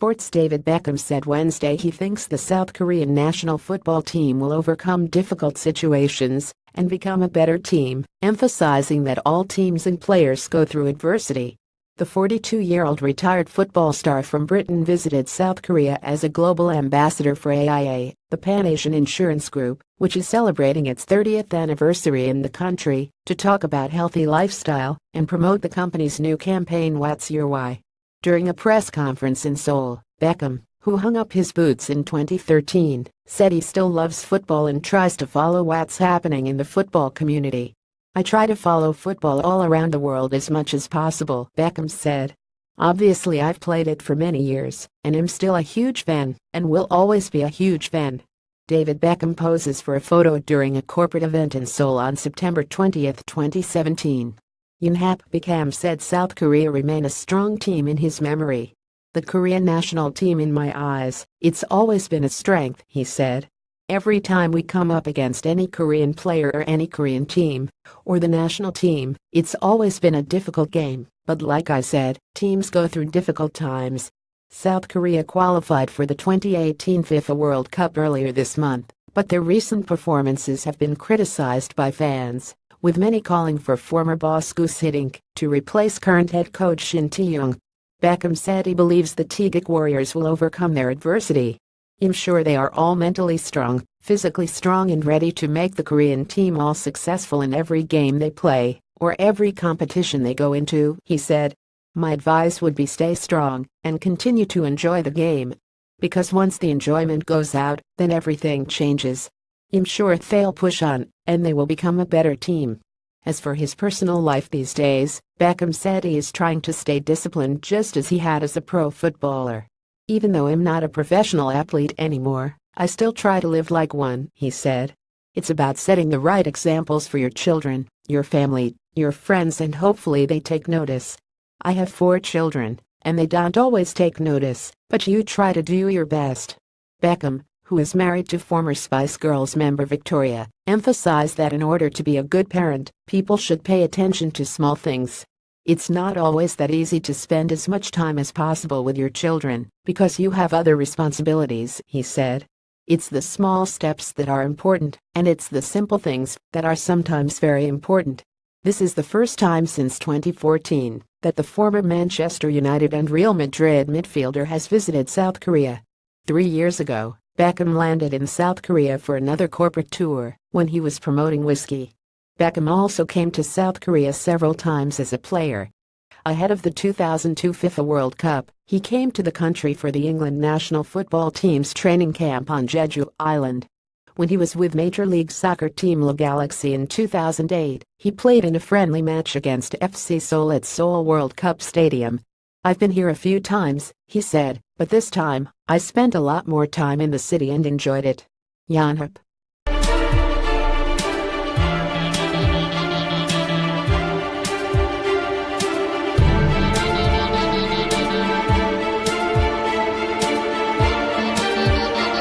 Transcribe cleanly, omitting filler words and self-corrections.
Sports. David Beckham said Wednesday he thinks the South Korean national football team will overcome difficult situations and become a better team, emphasizing that all teams and players go through adversity. The 42-year-old retired football star from Britain visited South Korea as a global ambassador for AIA, the Pan-Asian Insurance Group, which is celebrating its 30th anniversary in the country, to talk about healthy lifestyle and promote the company's new campaign What's Your Why. During a press conference in Seoul, Beckham, who hung up his boots in 2013, said he still loves football and tries to follow what's happening in the football community. "I try to follow football all around the world as much as possible," Beckham said. "Obviously I've played it for many years, and am still a huge fan, and will always be a huge fan." David Beckham poses for a photo during a corporate event in Seoul on September 20, 2017. David Beckham said South Korea remain a strong team in his memory. "The Korean national team in my eyes, it's always been a strength," he said. "Every time we come up against any Korean player or any Korean team, or the national team, it's always been a difficult game, but like I said, teams go through difficult times." South Korea qualified for the 2018 FIFA World Cup earlier this month, but their recent performances have been criticized by fans, with many calling for former boss Gus Hiddink to replace current head coach Shin Tae-yong. Beckham said he believes the Taeguk Warriors will overcome their adversity. "I'm sure they are all mentally strong, physically strong and ready to make the Korean team all successful in every game they play, or every competition they go into," he said. "My advice would be stay strong and continue to enjoy the game. Because once the enjoyment goes out, then everything changes. I'm sure they'll push on, and they will become a better team." As for his personal life these days, Beckham said he is trying to stay disciplined just as he had as a pro footballer. "Even though I'm not a professional athlete anymore, I still try to live like one," he said. "It's about setting the right examples for your children, your family, your friends, and hopefully they take notice. I have 4 children, and they don't always take notice, but you try to do your best." Beckham, who is married to former Spice Girls member Victoria, emphasized that in order to be a good parent, people should pay attention to small things. "It's not always that easy to spend as much time as possible with your children, because you have other responsibilities," he said. "It's the small steps that are important, and it's the simple things that are sometimes very important." This is the first time since 2014 that the former Manchester United and Real Madrid midfielder has visited South Korea. 3 years ago, Beckham landed in South Korea for another corporate tour when he was promoting whiskey. Beckham also came to South Korea several times as a player. Ahead of the 2002 FIFA World Cup, he came to the country for the England national football team's training camp on Jeju Island. When he was with Major League Soccer team La Galaxy in 2008, he played in a friendly match against FC Seoul at Seoul World Cup Stadium. "I've been here a few times," he said, "but this time, I spent a lot more time in the city and enjoyed it." Yonhap.